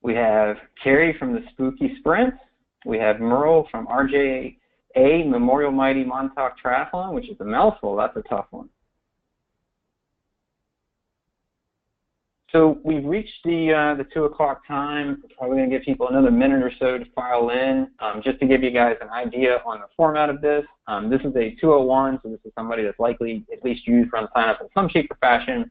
We have Carrie from the Spooky Sprint. We have Merle from RJA Memorial Mighty Montauk Triathlon, which is a mouthful. That's a tough one. So we've reached the 2 o'clock time. We're probably going to give people another minute or so to file in. Just to give you guys an idea on the format of this, this is a 201, so this is somebody that's likely at least used RunSignUp in some shape or fashion.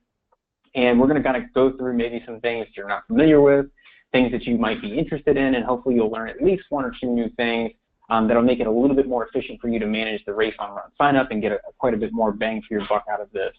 And we're going to kind of go through maybe some things that you're not familiar with, things that you might be interested in, and hopefully you'll learn at least 1 or 2 new things that'll make it a little bit more efficient for you to manage the race on RunSignUp and get quite a bit more bang for your buck out of this.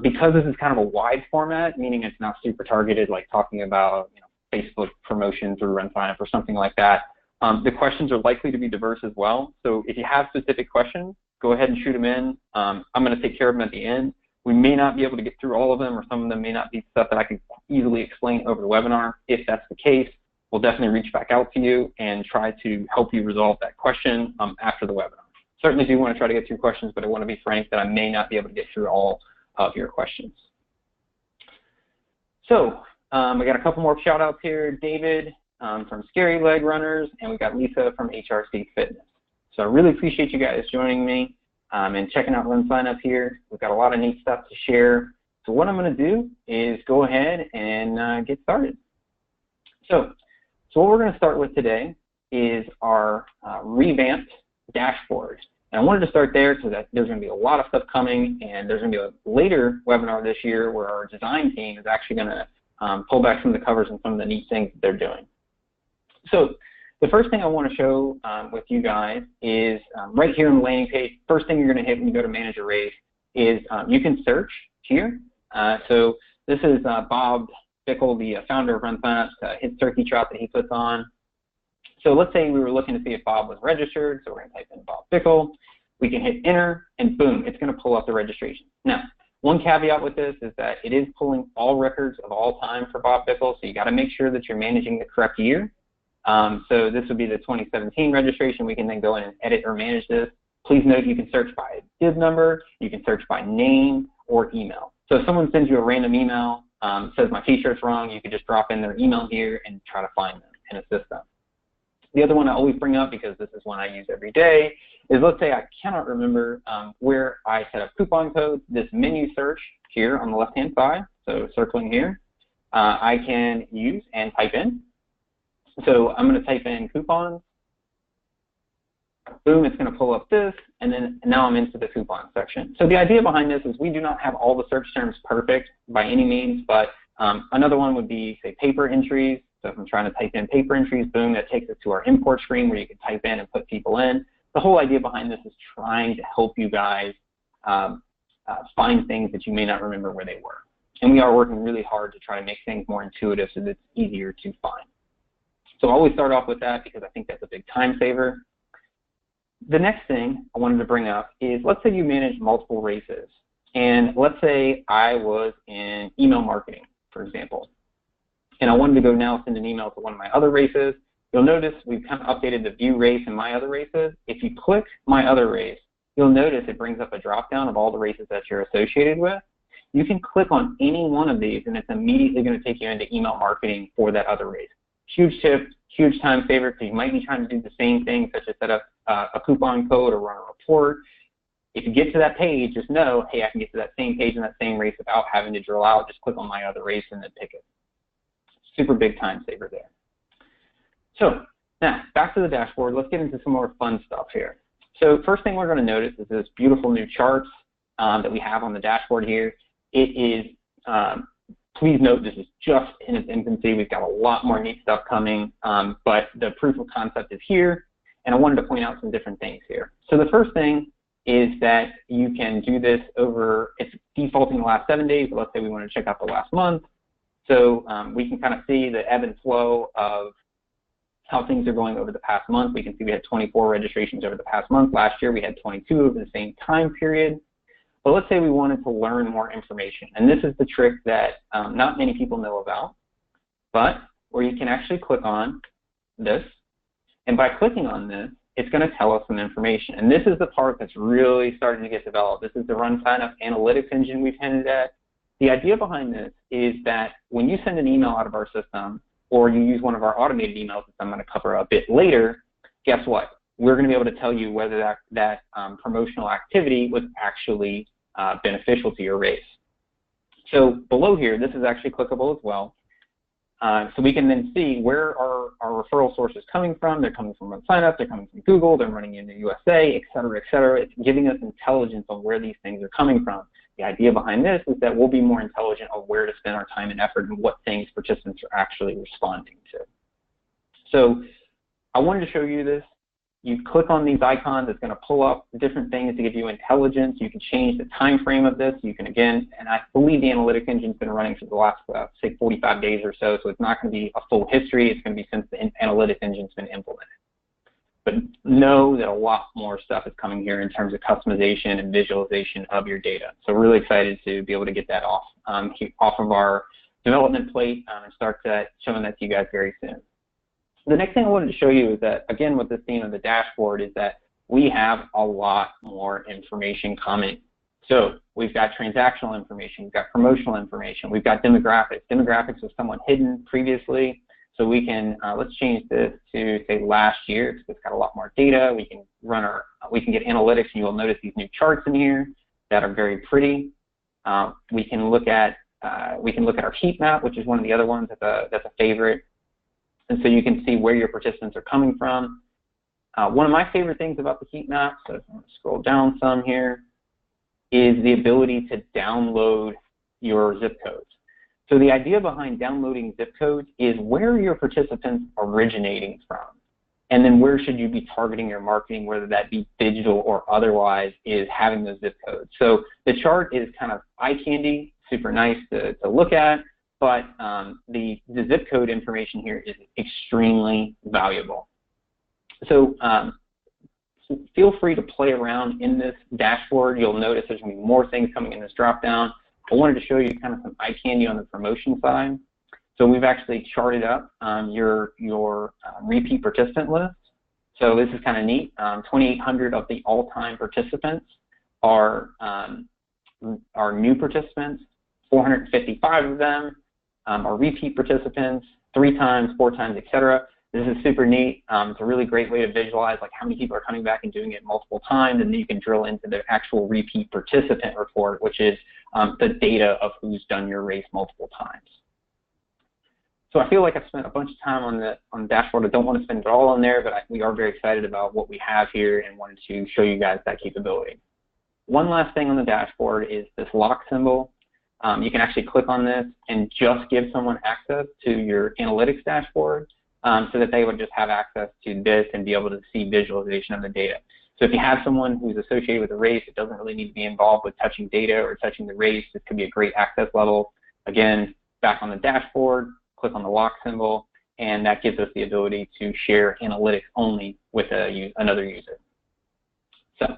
Because this is kind of a wide format, meaning it's not super targeted, like talking about Facebook promotion through RunSignUp or something like that, the questions are likely to be diverse as well. So if you have specific questions, go ahead and shoot them in. I'm going to take care of them at the end. We may not be able to get through all of them, or some of them may not be stuff that I can easily explain over the webinar. If that's the case, we'll definitely reach back out to you and try to help you resolve that question after the webinar. Certainly do want to try to get through questions, but I want to be frank that I may not be able to get through all of your questions. So we got a couple more shout outs here. David from Scary Leg Runners, and we got Lisa from HRC Fitness. So I really appreciate you guys joining me and checking out RunSignUp here. We've got a lot of neat stuff to share. So what I'm going to do is go ahead and get started. So what we're going to start with today is our revamped dashboard. And I wanted to start there because there's going to be a lot of stuff coming, and there's going to be a later webinar this year where our design team is actually going to pull back some of the covers and some of the neat things that they're doing. So the first thing I want to show with you guys is right here on the landing page. First thing you're going to hit when you go to manage a race is you can search here. So this is Bob Bickle, the founder of RunSignUp, his turkey trot that he puts on. So let's say we were looking to see if Bob was registered, so we're going to type in Bob Bickle. We can hit enter, and boom, it's going to pull up the registration. Now, one caveat with this is that it is pulling all records of all time for Bob Bickle, so you got to make sure that you're managing the correct year. So this would be the 2017 registration. We can then go in and edit or manage this. Please note you can search by div number, you can search by name or email. So if someone sends you a random email, says my t-shirt's wrong, you could just drop in their email here and try to find them and assist them. The other one I always bring up, because this is one I use every day, is let's say I cannot remember where I set up coupon codes. This menu search here on the left-hand side, so circling here, I can use and type in. So I'm going to type in coupons. Boom, it's going to pull up this, and then now I'm into the coupon section. So the idea behind this is we do not have all the search terms perfect by any means, but another one would be, say, paper entries. So if I'm trying to type in paper entries, boom, that takes us to our import screen where you can type in and put people in. The whole idea behind this is trying to help you guys find things that you may not remember where they were. And we are working really hard to try to make things more intuitive so that it's easier to find. So I always start off with that because I think that's a big time saver. The next thing I wanted to bring up is, let's say you manage multiple races. And let's say I was in email marketing, for example. And I wanted to go now send an email to one of my other races. You'll notice we've kind of updated the view race in my other races. If you click my other race, you'll notice it brings up a drop-down of all the races that you're associated with. You can click on any one of these, and it's immediately going to take you into email marketing for that other race. Huge tip, huge time saver, because you might be trying to do the same thing, such as set up a coupon code or run a report. If you get to that page, just know, hey, I can get to that same page in that same race without having to drill out. Just click on my other race and then pick it. Super big time saver there. So now, back to the dashboard. Let's get into some more fun stuff here. So first thing we're going to notice is this beautiful new charts that we have on the dashboard here. It is, please note, this is just in its infancy. We've got a lot more neat stuff coming, but the proof of concept is here, and I wanted to point out some different things here. So the first thing is that you can do this over, it's defaulting the last 7 days, but let's say we want to check out the last month. So we can kind of see the ebb and flow of how things are going over the past month. We can see we had 24 registrations over the past month. Last year we had 22 over the same time period. But let's say we wanted to learn more information. And this is the trick that not many people know about, but where you can actually click on this. And by clicking on this, it's going to tell us some information. And this is the part that's really starting to get developed. This is the RunSignUp analytics engine we've hinted at. The idea behind this is that when you send an email out of our system, or you use one of our automated emails that I'm going to cover a bit later, guess what? We're going to be able to tell you whether that promotional activity was actually beneficial to your race. So below here, this is actually clickable as well. So we can then see where our referral sources coming from. They're coming from RunSignUp, they're coming from Google, they're running in the USA, et cetera, et cetera. It's giving us intelligence on where these things are coming from. The idea behind this is that we'll be more intelligent on where to spend our time and effort and what things participants are actually responding to. So I wanted to show you this. You click on these icons, it's going to pull up different things to give you intelligence. You can change the time frame of this. You can, again, and I believe the analytics engine's been running for the last, say, 45 days or so, so it's not going to be a full history. It's going to be since the analytics engine's been implemented. But know that a lot more stuff is coming here in terms of customization and visualization of your data. So we're really excited to be able to get that off of our development plate and start showing that to you guys very soon. The next thing I wanted to show you is that, again, with this theme of the dashboard, is that we have a lot more information coming. So we've got transactional information, we've got promotional information, we've got demographics. Demographics was somewhat hidden previously, so we can, let's change this to, say, last year, because it's got a lot more data. We can we can get analytics, and you'll notice these new charts in here that are very pretty. We can look at our heat map, which is one of the other ones that's a favorite. And so you can see where your participants are coming from. One of my favorite things about the heat map, so if I'm going to scroll down some here, is the ability to download your zip codes. So the idea behind downloading zip codes is where are your participants originating from? And then where should you be targeting your marketing, whether that be digital or otherwise, is having those zip codes. So the chart is kind of eye candy, super nice to look at. But the zip code information here is extremely valuable. So feel free to play around in this dashboard. You'll notice there's going to be more things coming in this dropdown. I wanted to show you kind of some eye candy on the promotion side. So we've actually charted up your repeat participant list. So this is kind of neat. 2,800 of the all-time participants are new participants. 455 of them are repeat participants, 3 times, 4 times, etc. This is super neat. It's a really great way to visualize like how many people are coming back and doing it multiple times, and then you can drill into the actual repeat participant report, which is the data of who's done your race multiple times. So I feel like I've spent a bunch of time on the dashboard. I don't want to spend it all on there, but we are very excited about what we have here and wanted to show you guys that capability. One last thing on the dashboard is this lock symbol. You can actually click on this and just give someone access to your analytics dashboard so that they would just have access to this and be able to see visualization of the data. So if you have someone who's associated with a race, it doesn't really need to be involved with touching data or touching the race. This could be a great access level. Again, back on the dashboard, click on the lock symbol, and that gives us the ability to share analytics only with another user. So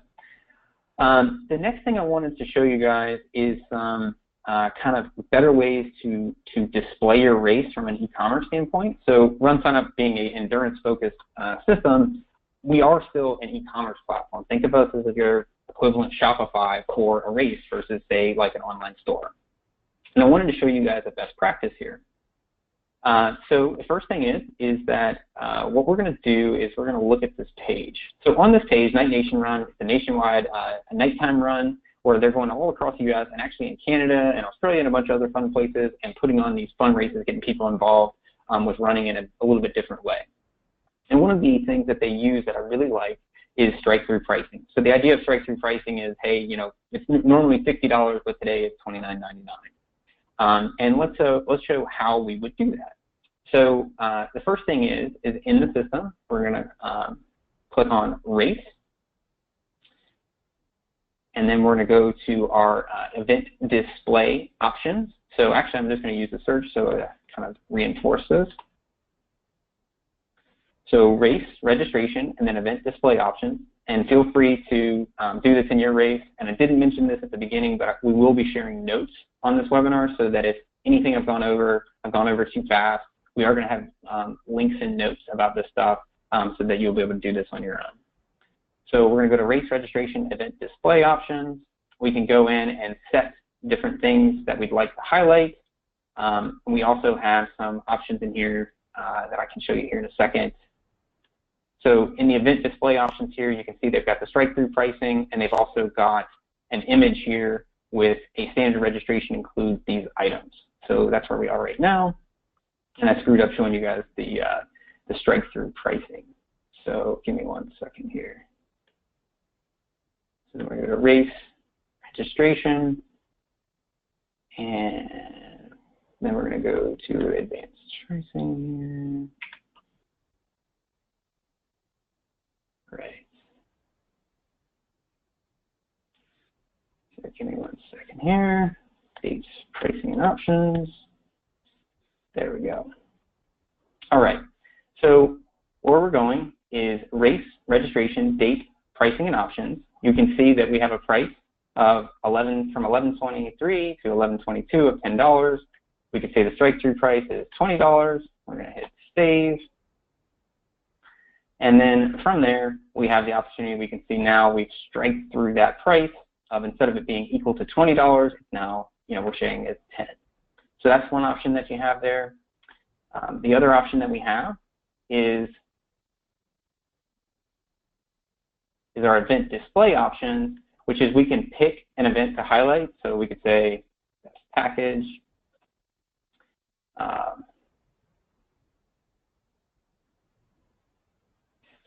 the next thing I wanted to show you guys is some kind of better ways to display your race from an e-commerce standpoint. So RunSignUp being an endurance-focused system, we are still an e-commerce platform. Think of us as your equivalent Shopify for a race versus, say, like an online store. And I wanted to show you guys a best practice here. So the first thing is that what we're going to do is we're going to look at this page. So on this page, Night Nation Run, it's a nationwide nighttime run where they're going all across the U.S. and actually in Canada and Australia and a bunch of other fun places and putting on these fun races, getting people involved with running in a little bit different way. And one of the things that they use that I really like is strike-through pricing. So the idea of strike-through pricing is, hey, you know, it's normally $60, but today it's $29.99. And let's show how we would do that. So the first thing is in the system, we're going to click on race. And then we're going to go to our event display options. So actually, I'm just going to use the search so to kind of reinforce this. So race, registration, and then event display options. And feel free to do this in your race. And I didn't mention this at the beginning, but we will be sharing notes on this webinar so that if anything I've gone over too fast, we are going to have links and notes about this stuff so that you'll be able to do this on your own. So we're going to go to race registration, event display options. We can go in and set different things that we'd like to highlight. We also have some options in here that I can show you here in a second. So in the event display options here, you can see they've got the strike-through pricing, and they've also got an image here with a standard registration includes these items. So that's where we are right now. And I screwed up showing you guys the strike-through pricing. So give me 1 second here. So then we're going to go to race, registration, and then we're going to go to advanced pricing here. Right. So give me 1 second here. Dates, pricing, and options. There we go. All right. So where we're going is race, registration, date, pricing, and options. You can see that we have a price of from $11.23 to $11.22 of $10. We could say the strike-through price is $20. We're going to hit save. And then from there, we have the opportunity. We can see now we've strike through that price of, instead of it being equal to $20, it's now, we're showing it's 10. So that's one option that you have there. The other option that we have is our event display option, which is we can pick an event to highlight. So we could say package.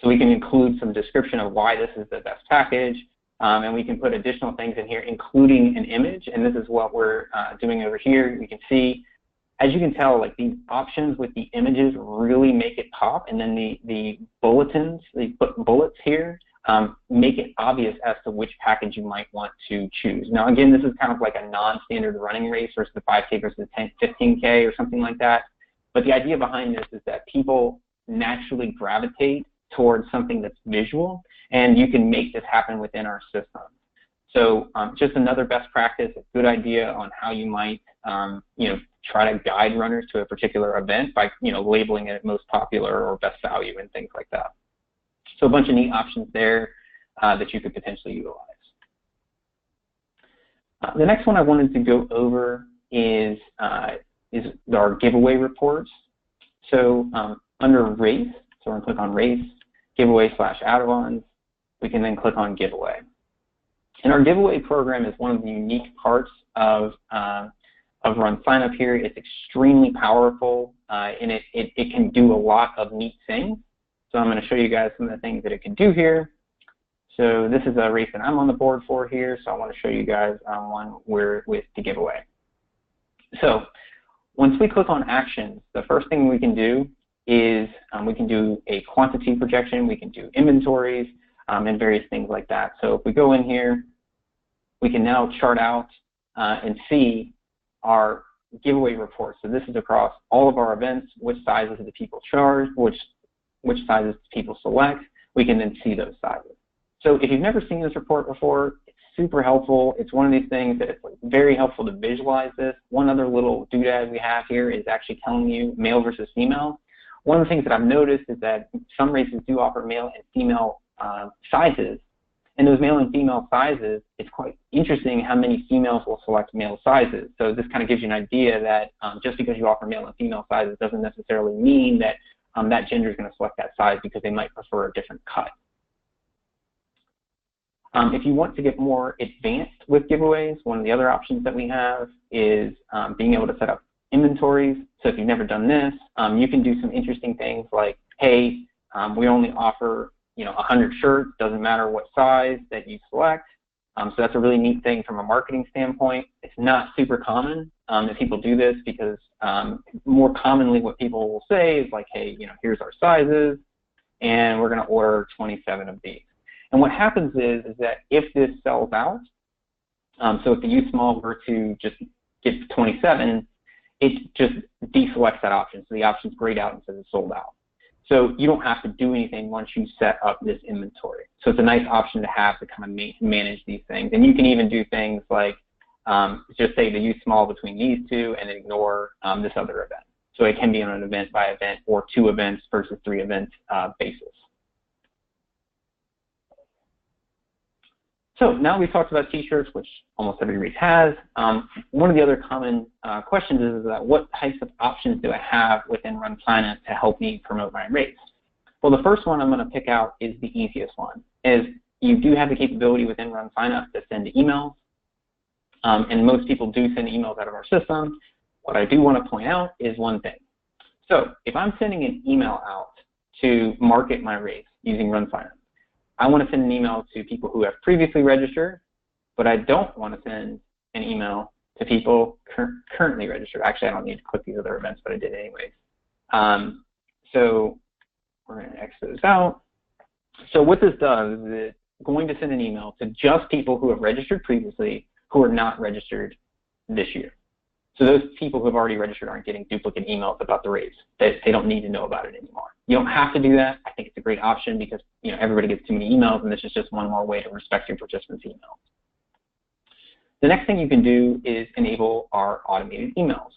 So we can include some description of why this is the best package, and we can put additional things in here, including an image. And this is what we're doing over here. You can see, as you can tell, like these options with the images really make it pop, and then the bulletins, the bullets here, make it obvious as to which package you might want to choose. Now, again, this is kind of like a non-standard running race versus the 5K versus the 15K or something like that. But the idea behind this is that people naturally gravitate towards something that's visual, and you can make this happen within our system. So just another best practice, a good idea on how you might try to guide runners to a particular event by labeling it most popular or best value and things like that. So a bunch of neat options there that you could potentially utilize. The next one I wanted to go over is our giveaway reports. So under race, so we're going to click on race, giveaway/add-ons. We can then click on giveaway. And our giveaway program is one of the unique parts of RunSignUp here. It's extremely powerful, and it can do a lot of neat things. So I'm going to show you guys some of the things that it can do here. So this is a race that I'm on the board for here, so I want to show you guys one with the giveaway. So once we click on actions, the first thing we can do is we can do a quantity projection, we can do inventories, and various things like that. So if we go in here, we can now chart out and see our giveaway report. So this is across all of our events, which sizes do people charge, which sizes do people select. We can then see those sizes. So if you've never seen this report before, it's super helpful. It's one of these things that it's very helpful to visualize this. One other little doodad we have here is actually telling you male versus female. One of the things that I've noticed is that some races do offer male and female sizes. And those male and female sizes, it's quite interesting how many females will select male sizes. So this kind of gives you an idea that just because you offer male and female sizes doesn't necessarily mean that that gender is going to select that size, because they might prefer a different cut. If you want to get more advanced with giveaways, one of the other options that we have is being able to set up inventories. So if you've never done this, you can do some interesting things like, hey, we only offer 100 shirts, doesn't matter what size that you select. So that's a really neat thing from a marketing standpoint. It's not super common that people do this, because more commonly what people will say is like, hey, here's our sizes, and we're going to order 27 of these. And what happens is that if this sells out, so if the use small were to just get 27, it just deselects that option. So the option's grayed out and says it's sold out. So you don't have to do anything once you set up this inventory. So it's a nice option to have to kind of manage these things. And you can even do things like just say to use small between these two and ignore this other event. So it can be on an event by event or 2 events versus 3 event basis. So now we've talked about t-shirts, which almost every race has. One of the other common questions is that what types of options do I have within RunSignUp to help me promote my race? Well, the first one I'm going to pick out is the easiest one, is you do have the capability within RunSignUp to send emails, and most people do send emails out of our system. What I do want to point out is one thing. So if I'm sending an email out to market my race using RunSignUp, I want to send an email to people who have previously registered, but I don't want to send an email to people currently registered. Actually, I don't need to click these other events, but I did anyways. So we're going to X those out. So what this does is it's going to send an email to just people who have registered previously who are not registered this year. So those people who have already registered aren't getting duplicate emails about the race. They don't need to know about it anymore. You don't have to do that. I think it's a great option because everybody gets too many emails, and this is just one more way to respect your participants' emails. The next thing you can do is enable our automated emails.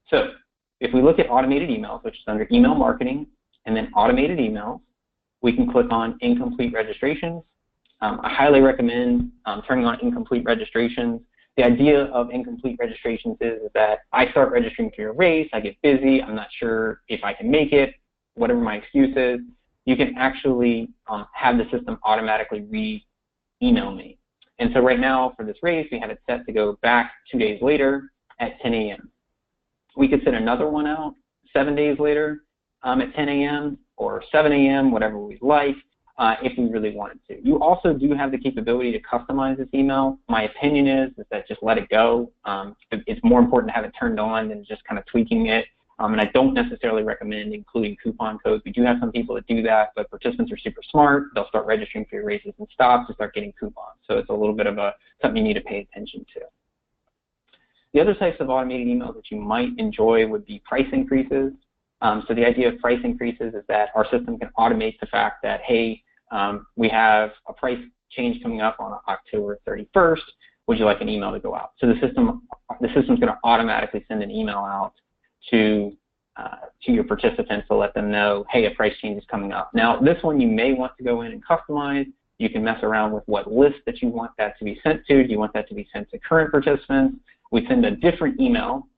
So if we look at automated emails, which is under email marketing, and then automated emails, we can click on incomplete registrations. I highly recommend turning on incomplete registrations. The idea of incomplete registrations is that I start registering for your race, I get busy, I'm not sure if I can make it, whatever my excuse is. You can actually have the system automatically re-email me. And so right now for this race, we have it set to go back 2 days later at 10 a.m. We could send another one out 7 days later at 10 a.m. or 7 a.m., whatever we like. If we really wanted to. You also do have the capability to customize this email. My opinion is that just let it go. It's more important to have it turned on than just kind of tweaking it. And I don't necessarily recommend including coupon codes. We do have some people that do that, but participants are super smart. They'll start registering for your races and stops to start getting coupons. So it's a little bit of something you need to pay attention to. The other types of automated emails that you might enjoy would be price increases. So the idea of price increases is that our system can automate the fact that, hey, we have a price change coming up on October 31st. Would you like an email to go out? So the system's going to automatically send an email out to your participants to let them know, hey, a price change is coming up. Now, this one you may want to go in and customize. You can mess around with what list that you want that to be sent to. Do you want that to be sent to current participants? We send a different email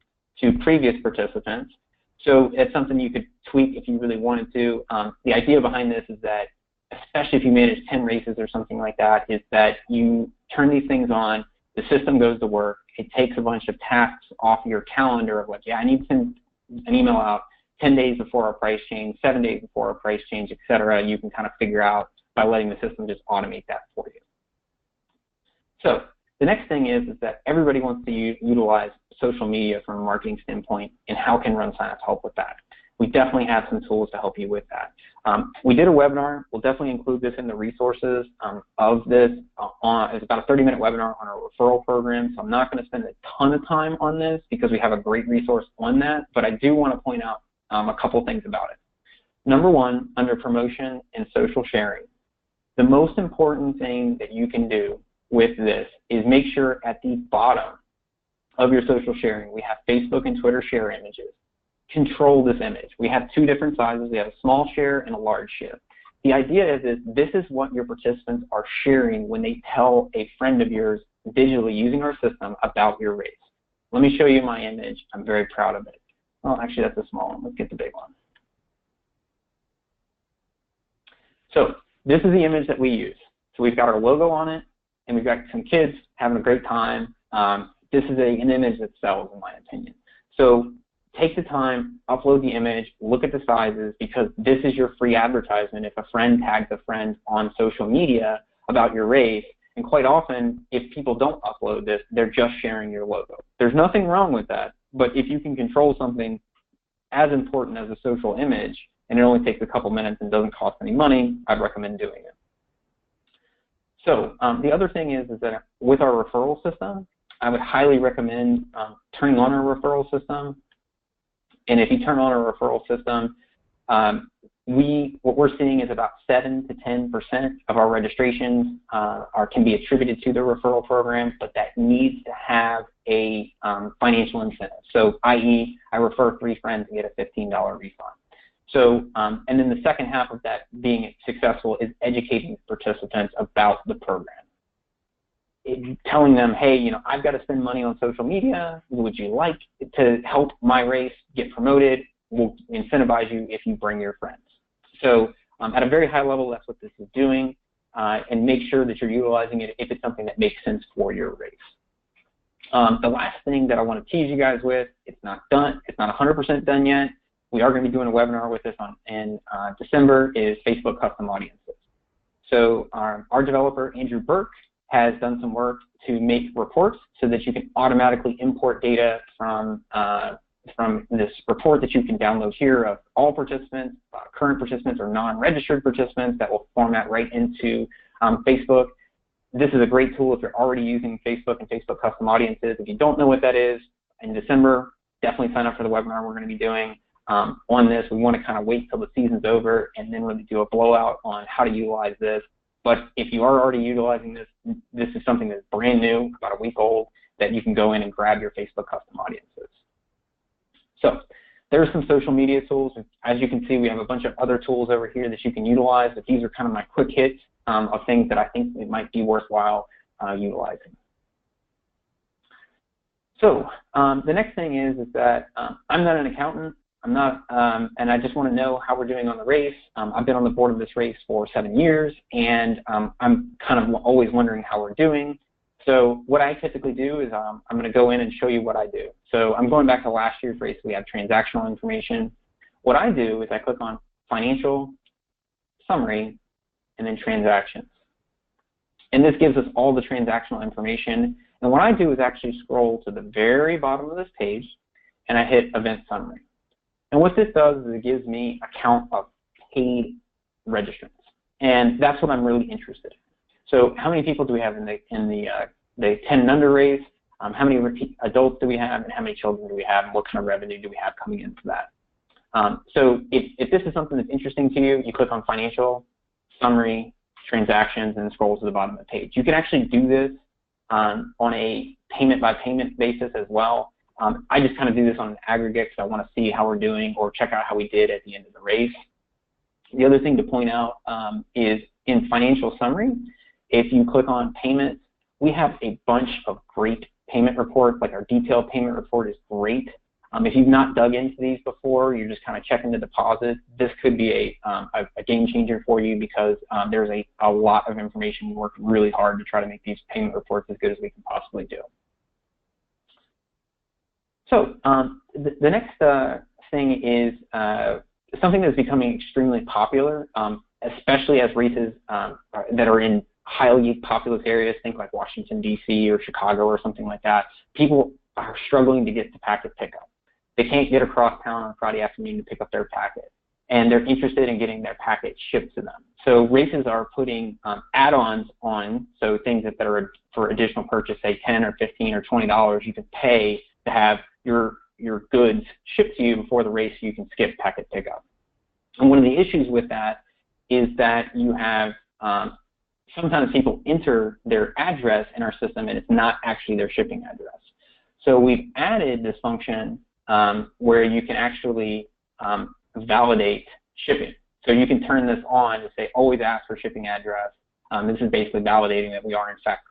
to previous participants. So it's something you could tweak if you really wanted to. The idea behind this is that, especially if you manage 10 races or something like that, is that you turn these things on, the system goes to work, it takes a bunch of tasks off your calendar of like, yeah, I need to send an email out 10 days before our price change, 7 days before our price change, et cetera. You can kind of figure out by letting the system just automate that for you. So the next thing is that everybody wants to utilize social media from a marketing standpoint, and how can RunSignUp help with that? We definitely have some tools to help you with that. We did a webinar. We'll definitely include this in the resources of this. It's about a 30-minute webinar on our referral program, so I'm not going to spend a ton of time on this because we have a great resource on that, but I do want to point out a couple things about it. Number one, under promotion and social sharing, the most important thing that you can do with this is make sure at the bottom of your social sharing, we have Facebook and Twitter share images. Control this image. We have two different sizes. We have a small share and a large share. The idea is this is what your participants are sharing when they tell a friend of yours digitally using our system about your race. Let me show you my image. I'm very proud of it. Well, actually, that's a small one. Let's get the big one. So this is the image that we use. So we've got our logo on it, and we've got some kids having a great time. This is an image that sells, in my opinion. So take the time, upload the image, look at the sizes, because this is your free advertisement if a friend tags a friend on social media about your race. And quite often, if people don't upload this, they're just sharing your logo. There's nothing wrong with that, but if you can control something as important as a social image, and it only takes a couple minutes and doesn't cost any money, I'd recommend doing it. So the other thing is that with our referral system, I would highly recommend turning on our referral system. And if you turn on our referral system, what we're seeing is about 7 to 10% of our registrations can be attributed to the referral program, but that needs to have a financial incentive. So, i.e., I refer 3 friends and get a $15 refund. So, and then the second half of that being successful is educating participants about the program. telling them, hey, you know, I've got to spend money on social media. Would you like to help my race get promoted? We'll incentivize you if you bring your friends. So at a very high level, that's what this is doing. And make sure that you're utilizing it if it's something that makes sense for your race. The last thing that I want to tease you guys with, it's not done. It's not 100% done yet. We are going to be doing a webinar with this in December, is Facebook custom audiences. So our developer, Andrew Burke, has done some work to make reports so that you can automatically import data from this report that you can download here of all participants, current participants or non-registered participants, that will format right into Facebook. This is a great tool if you're already using Facebook and Facebook custom audiences. If you don't know what that is, in December, definitely sign up for the webinar we're going to be doing on this. We want to kind of wait till the season's over and then really do a blowout on how to utilize this. But if you are already utilizing this, this is something that's brand new, about a week old, that you can go in and grab your Facebook custom audiences. So there's some social media tools. As you can see, we have a bunch of other tools over here that you can utilize, but these are kind of my quick hits of things that I think it might be worthwhile utilizing. So the next thing is that I'm not an accountant. I'm not, and I just want to know how we're doing on the race. I've been on the board of this race for 7 years, and I'm kind of always wondering how we're doing. So what I typically do is I'm going to go in and show you what I do. So I'm going back to last year's race. We have transactional information. What I do is I click on financial, summary, and then transactions. And this gives us all the transactional information. And what I do is actually scroll to the very bottom of this page, and I hit event summary. And what this does is it gives me a count of paid registrants. And that's what I'm really interested in. So how many people do we have in the 10 and under race? How many adults do we have, and how many children do we have, and what kind of revenue do we have coming in for that? So if this is something that's interesting to you, you click on financial, summary, transactions, and scroll to the bottom of the page. You can actually do this on a payment-by-payment basis as well. I just kind of do this on an aggregate because I want to see how we're doing or check out how we did at the end of the race. The other thing to point out is in financial summary, if you click on payments, we have a bunch of great payment reports. Like our detailed payment report is great. If you've not dug into these before, you're just kind of checking the deposit, this could be a game changer for you because there's a lot of information. We work really hard to try to make these payment reports as good as we can possibly do. So the next thing is something that's becoming extremely popular, especially as races that are in highly populous areas, think like Washington, D.C. or Chicago or something like that. People are struggling to get to packet pickup. They can't get across town on Friday afternoon to pick up their packet, and they're interested in getting their packet shipped to them. So races are putting add-ons on, so things that are for additional purchase, say $10 or $15 or $20, you can pay to have your goods shipped to you before the race so you can skip packet pickup. And one of the issues with that is that you have sometimes people enter their address in our system and it's not actually their shipping address. So we've added this function where you can actually validate shipping. So you can turn this on to say always ask for shipping address. This is basically validating that we are in fact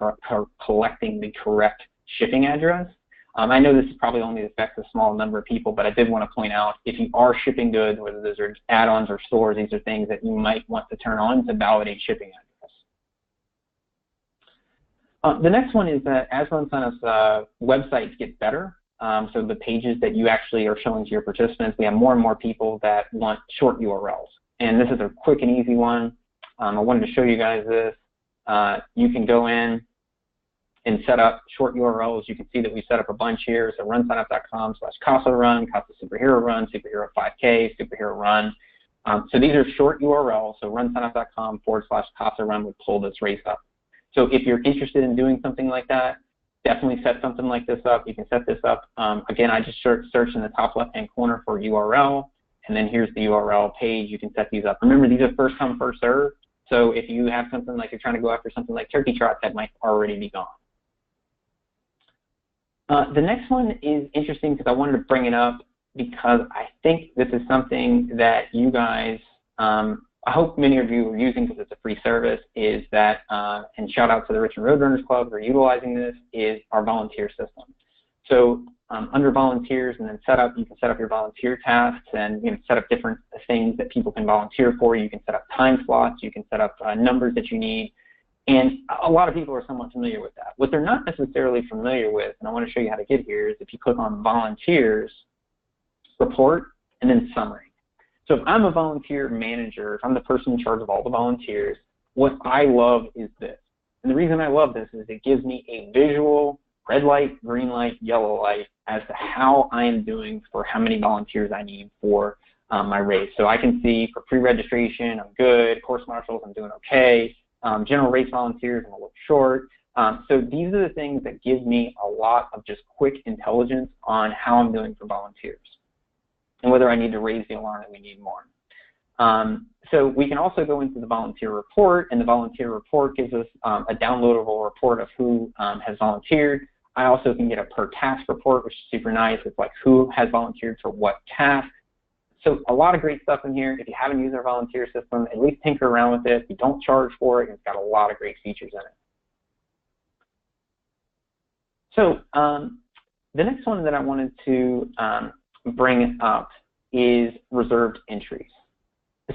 collecting the correct shipping address. I know this probably only affects a small number of people, but I did want to point out if you are shipping goods, whether those are add-ons or stores, these are things that you might want to turn on to validate shipping address. The next one is that as RunSignup's websites get better, so the pages that you actually are showing to your participants, we have more and more people that want short URLs. And this is a quick and easy one. I wanted to show you guys this. You can go in and set up short URLs. You can see that we set up a bunch here. So runsignup.com/CASA-run, CASA Superhero Run, Superhero 5K, Superhero Run. So these are short URLs. So runsignup.com/CASA-run would pull this race up. So if you're interested in doing something like that, definitely set something like this up. You can set this up. Again, I just search in the top left-hand corner for URL, and then here's the URL page. You can set these up. Remember, these are first come, first serve. So if you have something like you're trying to go after something like turkey trot, that might already be gone. The next one is interesting because I wanted to bring it up because I think this is something that you guys I hope many of you are using because it's a free service, is that, and shout out to the Richmond Roadrunners Club for utilizing this, is our volunteer system. So under volunteers and then setup, you can set up your volunteer tasks and set up different things that people can volunteer for. You can set up time slots. You can set up numbers that you need. And a lot of people are somewhat familiar with that. What they're not necessarily familiar with, and I want to show you how to get here, is if you click on volunteers, report, and then summary. So if I'm a volunteer manager, if I'm the person in charge of all the volunteers, what I love is this. And the reason I love this is it gives me a visual red light, green light, yellow light as to how I am doing for how many volunteers I need for my race. So I can see for pre-registration, I'm good. Course marshals, I'm doing okay. General race volunteers, I'm a little short. So these are the things that give me a lot of just quick intelligence on how I'm doing for volunteers and whether I need to raise the alarm that we need more. So we can also go into the volunteer report, and the volunteer report gives us a downloadable report of who has volunteered. I also can get a per task report, which is super nice. It's like who has volunteered for what task. So a lot of great stuff in here. If you haven't used our volunteer system, at least tinker around with it. We don't charge for it. It's got a lot of great features in it. So the next one that I wanted to bring up is reserved entries.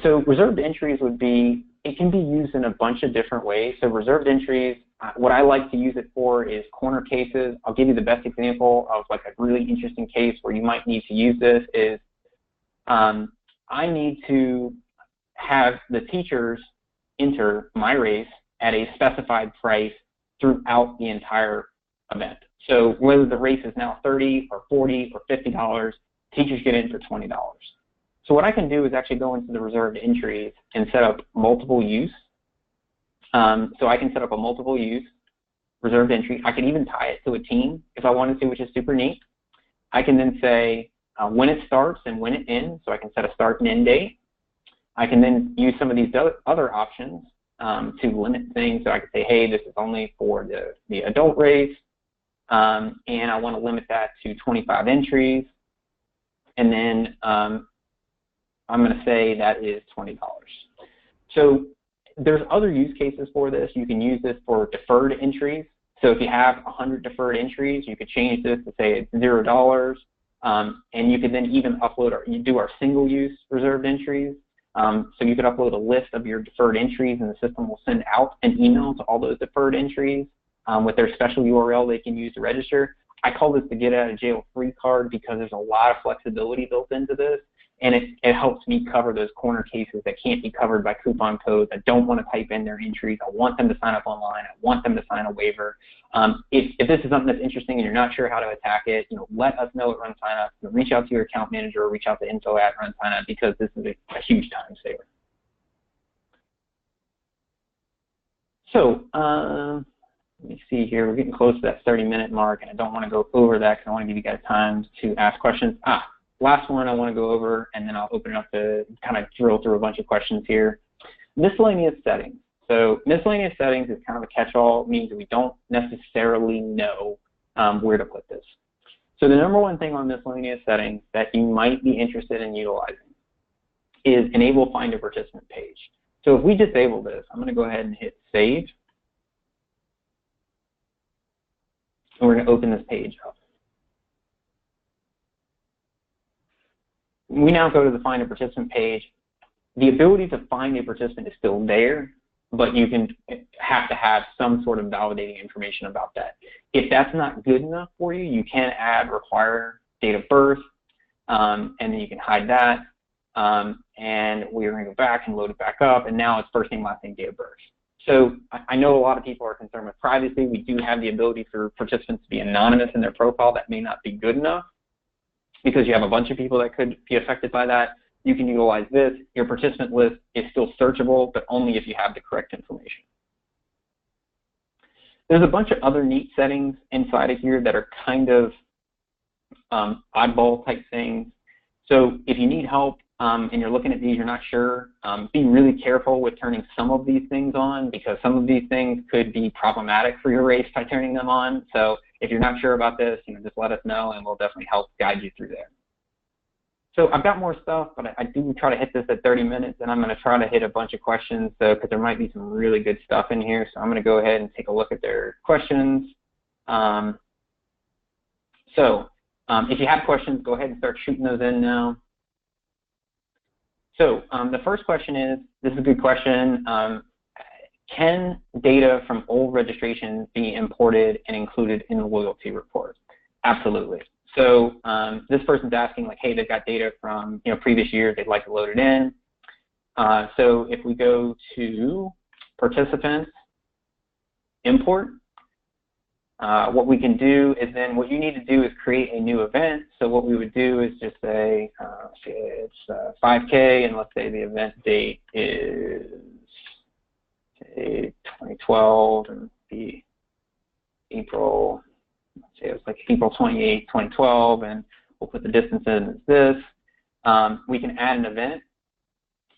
So reserved entries would be, it can be used in a bunch of different ways. So reserved entries, what I like to use it for is corner cases. I'll give you the best example of like a really interesting case where you might need to use this is I need to have the teachers enter my race at a specified price throughout the entire event. So whether the race is now $30 or $40 or $50, teachers get in for $20. So what I can do is actually go into the reserved entries and set up multiple use. So I can set up a multiple use reserved entry. I can even tie it to a team if I wanted to, which is super neat. I can then say when it starts and when it ends, so I can set a start and end date. I can then use some of these other options to limit things. So I can say, hey, this is only for the adult race, and I want to limit that to 25 entries. And then I'm going to say that is $20. So there's other use cases for this. You can use this for deferred entries. So if you have 100 deferred entries, you could change this to say it's $0. And you could then even upload, or you do our single-use reserved entries. So you could upload a list of your deferred entries, and the system will send out an email to all those deferred entries with their special URL they can use to register. I call this the get out of jail free card because there's a lot of flexibility built into this, and it helps me cover those corner cases that can't be covered by coupon codes. I don't want to type in their entries. I want them to sign up online. I want them to sign a waiver. If this is something that's interesting and you're not sure how to attack it, let us know at RunSignUp. Reach out to your account manager or reach out to info@RunSignUp because this is a huge time saver. So let me see here. We're getting close to that 30-minute mark, and I don't want to go over that because I want to give you guys time to ask questions. Last one I want to go over, and then I'll open it up to kind of drill through a bunch of questions here. Miscellaneous settings. So miscellaneous settings is kind of a catch-all. It means that we don't necessarily know where to put this. So the number one thing on miscellaneous settings that you might be interested in utilizing is enable find a participant page. So if we disable this, I'm going to go ahead and hit save. And we're going to open this page up. We now go to the find a participant page. The ability to find a participant is still there, but you have to have some sort of validating information about that. If that's not good enough for you, you can require date of birth, and then you can hide that. And we're going to go back and load it back up, and now it's first name, last name, date of birth. So I know a lot of people are concerned with privacy. We do have the ability for participants to be anonymous in their profile. That may not be good enough because you have a bunch of people that could be affected by that. You can utilize this. Your participant list is still searchable, but only if you have the correct information. There's a bunch of other neat settings inside of here that are kind of oddball type things. So if you need help and you're looking at these, you're not sure, be really careful with turning some of these things on because some of these things could be problematic for your race by turning them on. So if you're not sure about this, just let us know and we'll definitely help guide you through there. So I've got more stuff, but I do try to hit this at 30 minutes, and I'm going to try to hit a bunch of questions, because there might be some really good stuff in here. So I'm going to go ahead and take a look at their questions. If you have questions, go ahead and start shooting those in now. So the first question is, this is a good question, can data from old registrations be imported and included in the loyalty report? Absolutely. So this person's asking, like, hey, they've got data from previous years, they'd like to load it in. So if we go to participants, import, what we can do is then what you need to do is create a new event. So what we would do is just say, it's 5K, and let's say the event date is, say, 2012, and the April, let's say it was like April 28, 2012, and we'll put the distance in as this. We can add an event,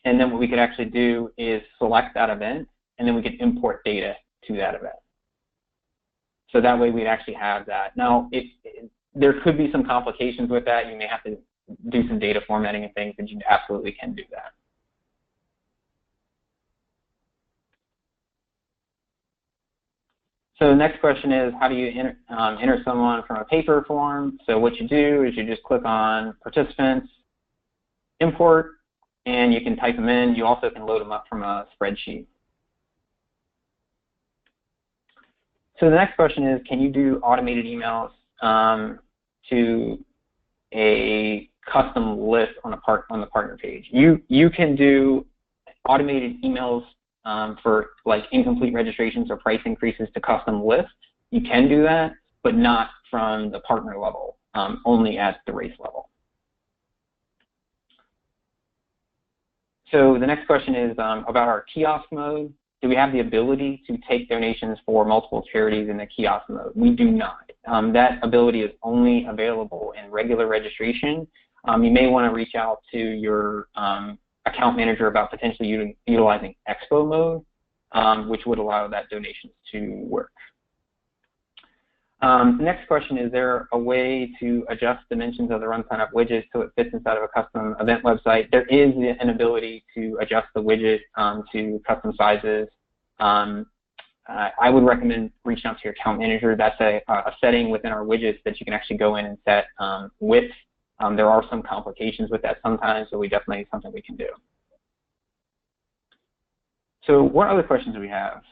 and then what we could actually do is select that event, and then we can import data to that event. So that way we'd actually have that. Now, there could be some complications with that. You may have to do some data formatting and things, but you absolutely can do that. So the next question is, how do you enter someone from a paper form? So what you do is you just click on participants, import, and you can type them in. You also can load them up from a spreadsheet. So the next question is, can you do automated emails to a custom list on the partner page? You can do automated emails for like incomplete registrations or price increases to custom lists. You can do that, but not from the partner level, only at the race level. So the next question is about our kiosk mode. Do we have the ability to take donations for multiple charities in the kiosk mode? We do not. That ability is only available in regular registration. You may want to reach out to your account manager about potentially utilizing Expo mode, which would allow that donations to work. The next question is there a way to adjust dimensions of the RunSignUp widget so it fits inside of a custom event website? There is an ability to adjust the widget to custom sizes. I would recommend reaching out to your account manager. That's a setting within our widgets that you can actually go in and set width. There are some complications with that sometimes, so definitely something we can do. So what other questions do we have?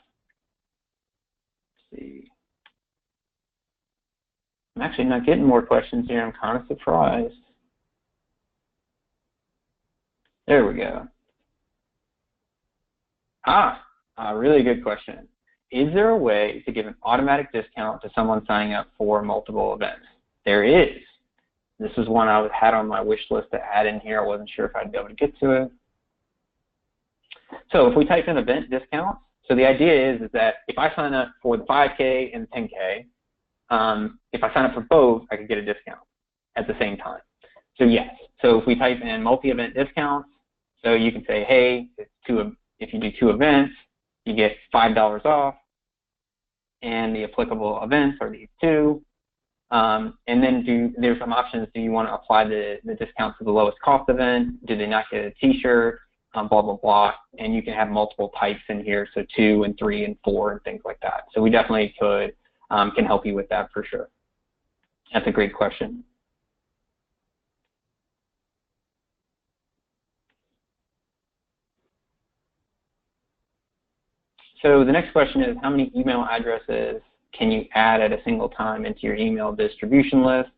Let's see. I'm actually not getting more questions here. I'm kind of surprised. There we go. A really good question. Is there a way to give an automatic discount to someone signing up for multiple events? There is. This is one I had on my wish list to add in here. I wasn't sure if I'd be able to get to it. So if we type in event discounts, so the idea is that if I sign up for the 5K and 10K, if I sign up for both, I could get a discount at the same time. So yes, so if we type in multi-event discounts, so you can say, hey, if you do 2 events, you get $5 off, and the applicable events are these 2. And then there's some options. Do you want to apply the discount to the lowest cost event? Do they not get a t-shirt? Blah, blah, blah. And you can have multiple types in here, so 2 and 3 and 4 and things like that. So we definitely can help you with that for sure. That's a great question. So the next question is, how many email addresses can you add at a single time into your email distribution list?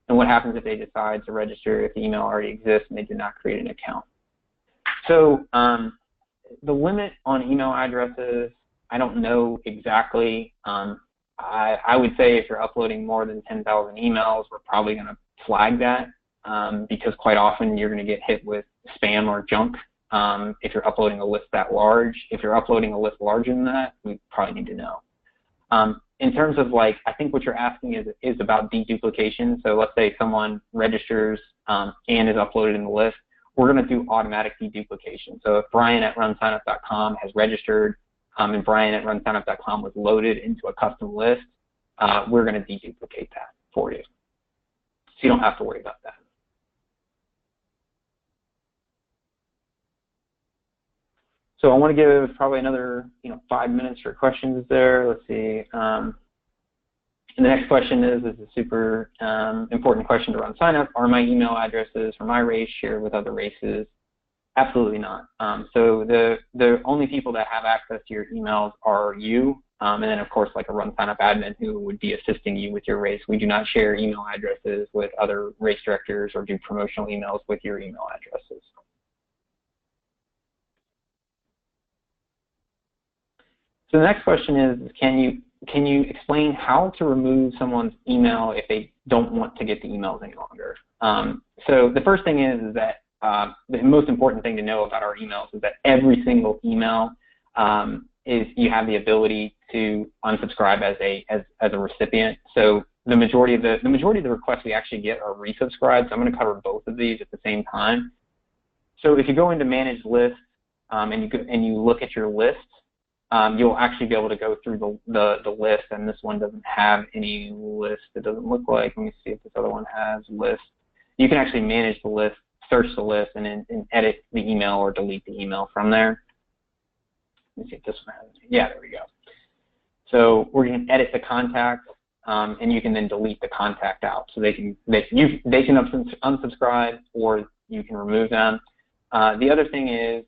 And what happens if they decide to register if the email already exists and they did not create an account? So the limit on email addresses, I don't know exactly. I would say if you're uploading more than 10,000 emails, we're probably going to flag that because quite often you're going to get hit with spam or junk if you're uploading a list that large. If you're uploading a list larger than that, we probably need to know. In terms of I think what you're asking is about deduplication. So let's say someone registers and is uploaded in the list. We're going to do automatic deduplication. So if Bryan at RunSignUp.com has registered and Bryan at RunSignUp.com was loaded into a custom list, we're going to deduplicate that for you. So you don't have to worry about that. So I want to give probably another 5 minutes for questions there. Let's see. And the next question is a super important question to run signup. Are my email addresses for my race shared with other races? Absolutely not. So the only people that have access to your emails are you, and then of course like a run signup admin who would be assisting you with your race. We do not share email addresses with other race directors or do promotional emails with your email addresses. So the next question is, can you explain how to remove someone's email if they don't want to get the emails any longer? So the first thing is that the most important thing to know about our emails is that every single email is you have the ability to unsubscribe as a recipient. So the majority of the requests we actually get are resubscribed. So I'm going to cover both of these at the same time. So if you go into Manage Lists and you look at your list, you'll actually be able to go through the list, and this one doesn't have any list. It doesn't look like. Let me see if this other one has list. You can actually manage the list, search the list, and edit the email or delete the email from there. Let me see if this one has. Yeah, there we go. So we're going to edit the contact, and you can then delete the contact out. So they can unsubscribe, or you can remove them. The other thing is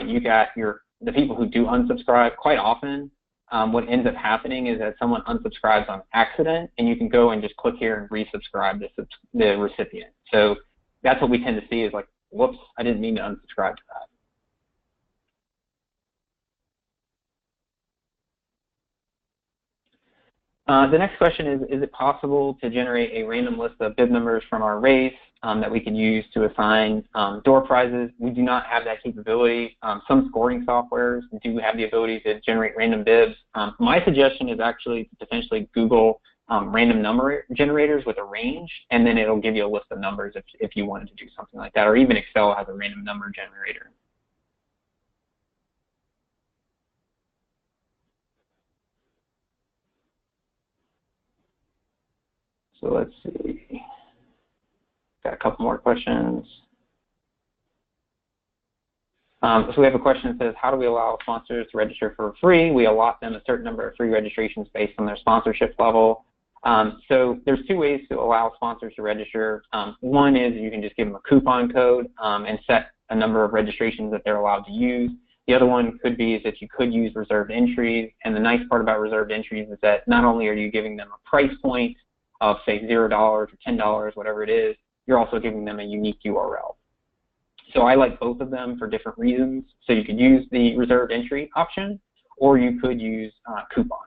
you got the people who do unsubscribe. Quite often, what ends up happening is that someone unsubscribes on accident, and you can go and just click here and resubscribe the recipient. So that's what we tend to see is like, whoops, I didn't mean to unsubscribe to that. The next question is it possible to generate a random list of bib numbers from our race that we can use to assign door prizes? We do not have that capability. Some scoring softwares do have the ability to generate random bibs. My suggestion is actually to potentially Google random number generators with a range, and then it'll give you a list of numbers if you wanted to do something like that, or even Excel has a random number generator. So let's see. Got a couple more questions. So we have a question that says, how do we allow sponsors to register for free? We allot them a certain number of free registrations based on their sponsorship level. So there's two ways to allow sponsors to register. One is you can just give them a coupon code and set a number of registrations that they're allowed to use. The other one could be is that you could use reserved entries. And the nice part about reserved entries is that not only are you giving them a price point of, say, $0 or $10, whatever it is, you're also giving them a unique URL. So I like both of them for different reasons. So you could use the reserved entry option, or you could use coupons.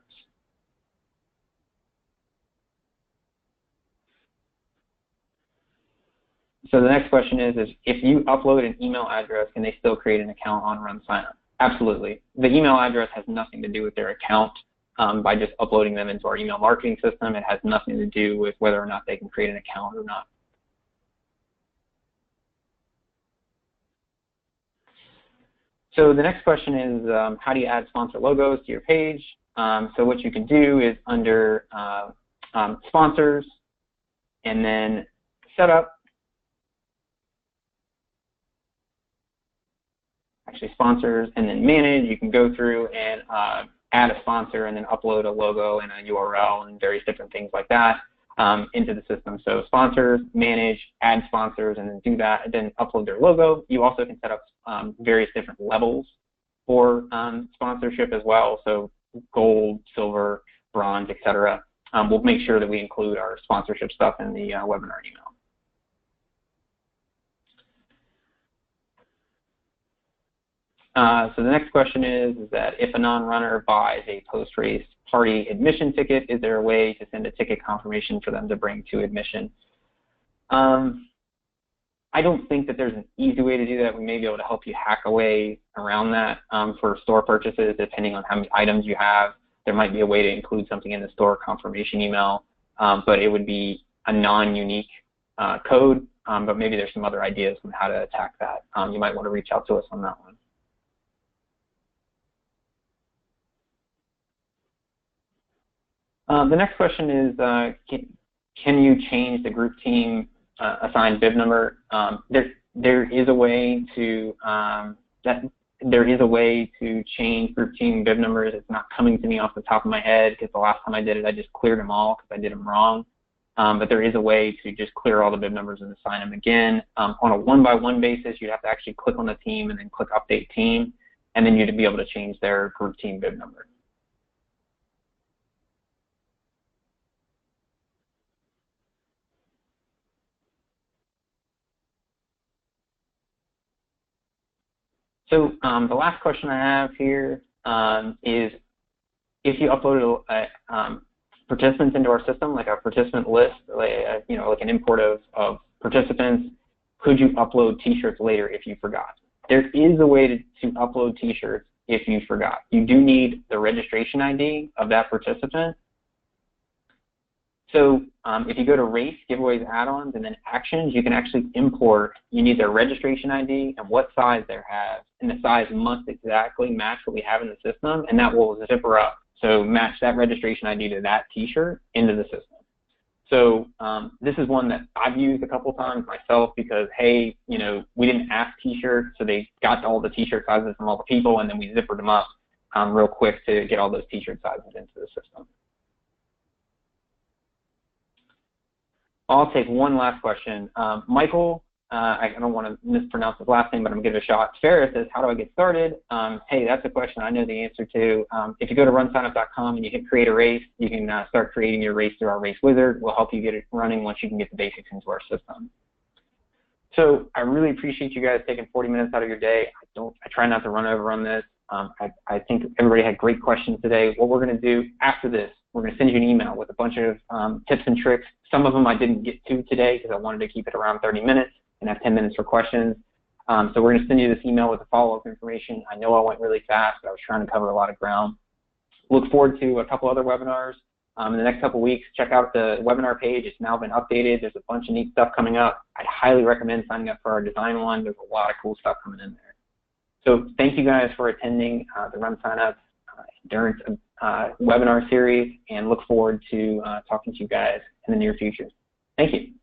So the next question is if you upload an email address, can they still create an account on RunSignUp? Absolutely. The email address has nothing to do with their account. By just uploading them into our email marketing system, it has nothing to do with whether or not they can create an account or not. So the next question is, how do you add sponsor logos to your page? So what you can do is under sponsors, and then setup, actually sponsors, and then manage. You can go through and add a sponsor and then upload a logo and a URL and various different things like that into the system. So sponsors, manage, add sponsors, and then do that, and then upload their logo. You also can set up various different levels for sponsorship as well. So gold, silver, bronze, etc. We'll make sure that we include our sponsorship stuff in the webinar email. So the next question is that if a non-runner buys a post-race party admission ticket, is there a way to send a ticket confirmation for them to bring to admission? I don't think that there's an easy way to do that. We may be able to help you hack a way around that for store purchases, depending on how many items you have. There might be a way to include something in the store confirmation email, but it would be a non-unique code, but maybe there's some other ideas on how to attack that. You might want to reach out to us on that one. The next question is, can you change the group team assigned bib number? There is a way to, there is a way to change group team bib numbers. It's not coming to me off the top of my head because the last time I did it, I just cleared them all because I did them wrong. But there is a way to just clear all the bib numbers and assign them again. On a one-by-one basis, you'd have to actually click on the team and then click Update Team, and then you'd be able to change their group team bib number. So the last question I have here is if you uploaded participants into our system, like a participant list, like, like an import of participants, could you upload t-shirts later if you forgot? There is a way to upload t-shirts if you forgot. You do need the registration ID of that participant. So if you go to Race, Giveaways, Add-ons, and then Actions, you can actually import. You need their registration ID and what size they have, and the size must exactly match what we have in the system, and that will zipper up. So match that registration ID to that t-shirt into the system. So this is one that I've used a couple times myself because, hey, we didn't ask t-shirts, so they got all the t-shirt sizes from all the people, and then we zippered them up real quick to get all those t-shirt sizes into the system. I'll take one last question. Michael, I don't want to mispronounce his last name, but I'm going to give it a shot. Ferris says, how do I get started? Hey, that's a question I know the answer to. If you go to RunSignUp.com and you hit Create a Race, you can start creating your race through our race wizard. We'll help you get it running once you can get the basics into our system. So I really appreciate you guys taking 40 minutes out of your day. I try not to run over on this. I think everybody had great questions today. What we're going to do after this, we're going to send you an email with a bunch of tips and tricks. Some of them I didn't get to today because I wanted to keep it around 30 minutes and have 10 minutes for questions. So we're going to send you this email with the follow-up information. I know I went really fast, but I was trying to cover a lot of ground. Look forward to a couple other webinars in the next couple weeks. Check out the webinar page. It's now been updated. There's a bunch of neat stuff coming up. I'd highly recommend signing up for our design one. There's a lot of cool stuff coming in there. So thank you guys for attending the RunSignUp Endurance webinar series, and look forward to talking to you guys in the near future. Thank you.